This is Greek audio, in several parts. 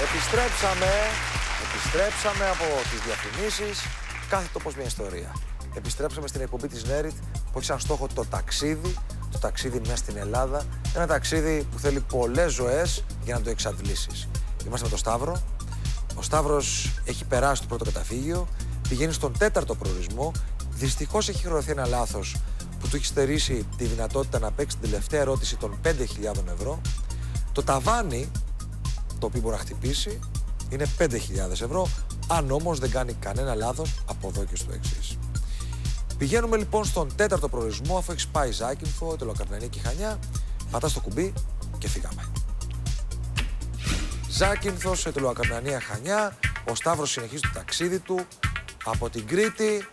Επιστρέψαμε από τις διαφημίσεις. Κάθε τόπος μια ιστορία. Επιστρέψαμε στην εκπομπή της Νέριτ που έχει σαν στόχο το ταξίδι μέσα στην Ελλάδα. Ένα ταξίδι που θέλει πολλές ζωές για να το εξαντλήσεις. Είμαστε με τον Σταύρο. Ο Σταύρος έχει περάσει το πρώτο καταφύγιο, πηγαίνει στον 4ο προορισμό. Δυστυχώς έχει χρεωθεί ένα λάθος που του έχει στερήσει τη δυνατότητα να παίξει την τελευταία ερώτηση των 5.000 ευρώ. Το ταβάνι το οποίο μπορεί να χτυπήσει είναι 5.000 ευρώ, αν όμως δεν κάνει κανένα λάθος από εδώ και στο εξής. Πηγαίνουμε λοιπόν στον 4ο προορισμό, αφού έχεις πάει Ζάκυνθο, Αιτωλοκαρνανία και Χανιά, πατάς το κουμπί και φύγαμε. Ζάκυνθος, Αιτωλοκαρνανία, Χανιά, ο Σταύρος συνεχίζει το ταξίδι του από την Κρήτη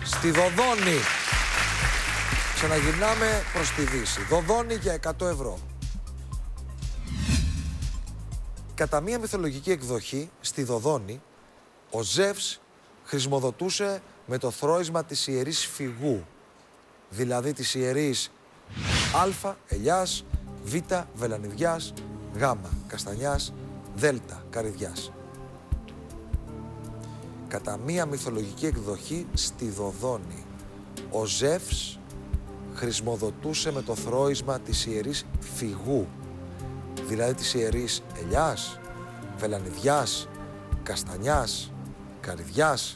στη Δοδόνη. Ξαναγυρνάμε προς τη Δύση. Δοδόνη για 100 ευρώ. Κατά μία μυθολογική εκδοχή, στη Δοδόνη, ο Ζεύς χρησιμοδοτούσε με το θρώισμα της ιερής φυγού, δηλαδή της ιερής Α, ελιάς, Β, βελανιδιάς, Γ, καστανιάς, Δ, καρυδιάς. Κατά μία μυθολογική εκδοχή, στη Δοδόνη, ο Ζεύς χρησιμοδοτούσε με το θρώισμα της ιερής φυγού, δηλαδή της ιερής ελιάς, βελανιδιάς, καστανιάς, καρυδιάς.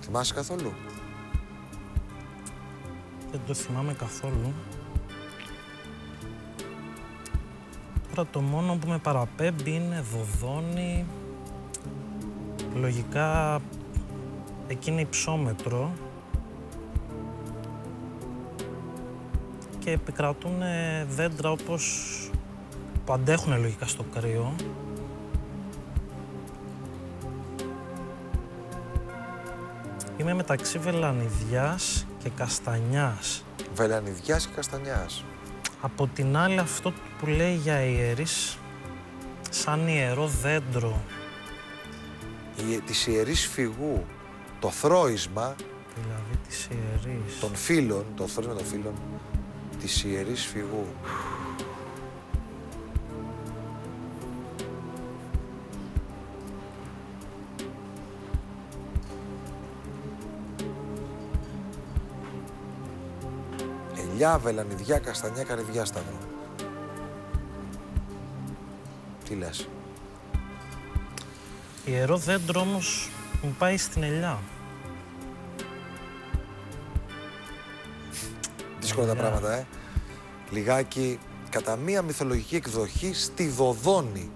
Θυμάσαι καθόλου? Δεν το θυμάμαι καθόλου. Τώρα το μόνο που με παραπέμπει είναι Δοδόνη. Λογικά εκεί είναι υψόμετρο. Και επικρατούν δέντρα όπως που αντέχουν λογικά στο κρύο. Είμαι μεταξύ βελανιδιάς και καστανιάς. Βελανιδιάς και καστανιάς. Από την άλλη αυτό που λέει για ιερείς, σαν ιερό δέντρο. Της ιερής φυγού, το θρώισμα. Δηλαδή της ιερής. Των φύλων, το θρώισμα των φύλων της ιερής φυγού. Ελιά, βελανιδιά, καστανιά, καρυδιά, Σταύρο. Τι λες? Ιερό δέντρο όμως μου πάει στην ελιά. Δύσκολα τα πράγματα, Λιγάκι, κατά μία μυθολογική εκδοχή, στη Δοδόνη,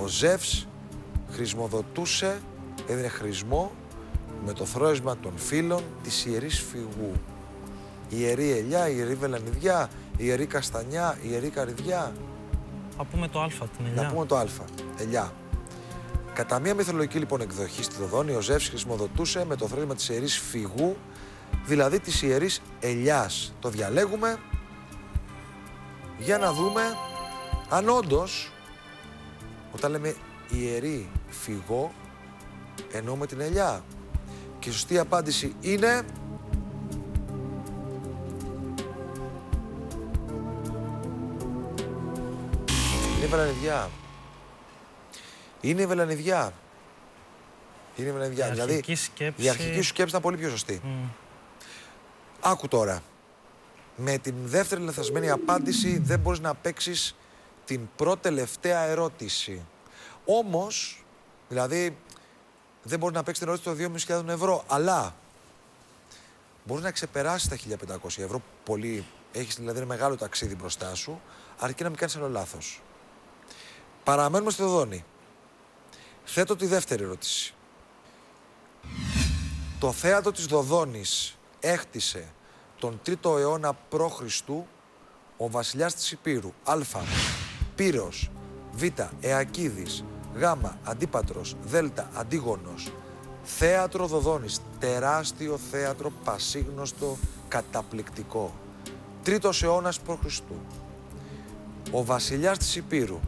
ο Ζεύς χρησιμοδοτούσε, έδινε χρησμό με το θρώισμα των φύλων της ιερής φυγού. Η ιερή ελιά, η ιερή βελανιδιά, η ιερή καστανιά, η ιερή καρυδιά. Να πούμε το Α, την ελιά. Να πούμε το Α, ελιά. Κατά μία μυθολογική λοιπόν εκδοχή, στη Δοδόνη, ο Ζεύς χρησιμοδοτούσε με το θρώισμα της ιερής φυγού, δηλαδή της ιερής ελιάς. Το διαλέγουμε για να δούμε αν όντως, όταν λέμε ιερή φυγό, εννοούμε την ελιά. Και η σωστή απάντηση είναι... είναι βελανιδιά. Είναι βελανιδιά. Είναι βελανιδιά. Δηλαδή, η αρχική σου σκέψη ήταν πολύ πιο σωστή. Άκου τώρα. Με την δεύτερη λανθασμένη απάντηση δεν μπορείς να παίξεις την πρώτη-τελευταία ερώτηση. Όμως, δηλαδή, δεν μπορείς να παίξεις την ερώτηση των 2.500 ευρώ, αλλά μπορείς να ξεπεράσεις τα 1.500 ευρώ. Πολύ. Έχεις δηλαδή ένα μεγάλο ταξίδι μπροστά σου, αρκεί να μην κάνεις άλλο λάθος. Παραμένουμε στη Δοδόνη. Θέτω τη δεύτερη ερώτηση. Το θέατρο της Δοδόνης έχτισε τον 3ο αιώνα π.Χ. ο βασιλιάς της Υπήρου. Α. Πύρος. Β. Αιακίδης. Γ. Αντίπατρος. Δ. Αντίγονος. Θέατρο Δοδόνης. Τεράστιο θέατρο, πασίγνωστο, καταπληκτικό. 3ος αιώνας π.Χ. Ο βασιλιάς της Υπήρου.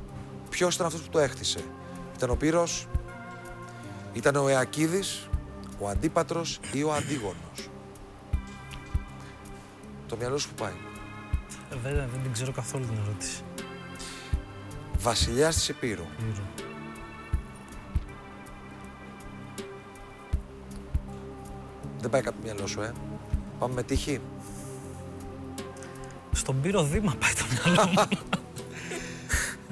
Ποιος ήταν αυτός που το έχτισε? Ήταν ο Πύρος, ήταν ο Αιακίδης, ο Αντίπατρος ή ο Αντίγονος? Το μυαλό σου που πάει? Δεν την ξέρω καθόλου την ερώτηση. Βασιλιάς της Υπήρου. Δεν πάει κάτι μυαλό σου, Πάμε με τύχη. Στον Πύρο Δήμα πάει το μυαλό μου.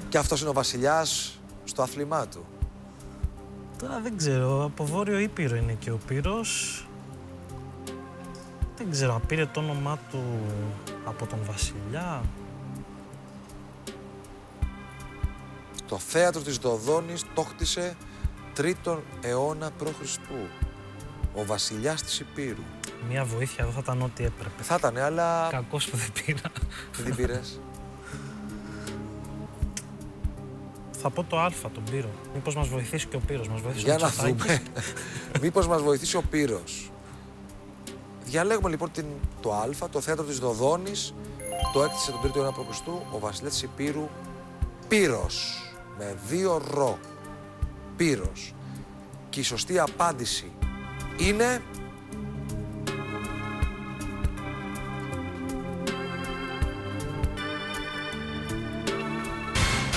Και αυτός είναι ο βασιλιάς στο άθλημά του. Τώρα δεν ξέρω, από Βόρειο Ήπειρο είναι και ο Πύρος. Δεν ξέρω, αν πήρε το όνομά του από τον βασιλιά. Το θέατρο της Δοδόνης το χτίσε 3ο αιώνα π.Χ. Ο βασιλιάς της Υπήρου. Μία βοήθεια εδώ θα ήταν ό,τι έπρεπε. Θα ήταν, αλλά... Κακός που δεν πήρα. Δεν την πήρες. Θα πω το Α, τον Πύρο. Μήπως μας βοηθήσει και ο Πύρος. Μας βοηθήσει Για ο να Μητσοτάκης. δούμε. Μήπως μας βοηθήσει ο Πύρος. Διαλέγουμε λοιπόν το Α, το θέατρο της Δοδόνης. Το έκτισε τον 3ο αιώνα π.Χ. ο βασιλιάς της Υπήρου. Πύρος. Με 2 ρο. Πύρος. Και η σωστή απάντηση είναι...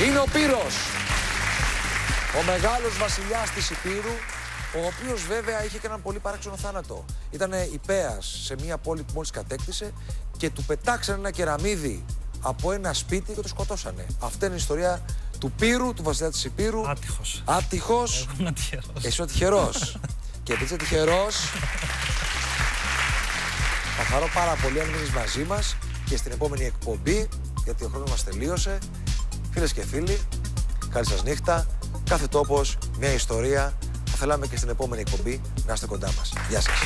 Είναι ο Πύρος. Ο μεγάλος βασιλιάς της Υπήρου, ο οποίος βέβαια είχε και έναν πολύ παράξενο θάνατο. Ήταν υπέας σε μια πόλη που μόλις κατέκτησε και του πετάξανε ένα κεραμίδι από ένα σπίτι και το σκοτώσανε. Αυτή είναι η ιστορία του Πύρου, του βασιλιά της Υπήρου. Άτυχος. Άτυχος. Εγώ ήμουν τυχερός. Εσύ είσαι τυχερός. Και επειδή είσαι τυχερός, θα χαρώ πάρα πολύ αν μείνεις μαζί μας και στην επόμενη εκπομπή, γιατί ο χρόνος μας τελείωσε. Φίλες και φίλοι, καλή σας νύχτα. Κάθε τόπος, μια ιστορία. Θα θέλαμε και στην επόμενη εκπομπή να είστε κοντά μας. Γεια σας.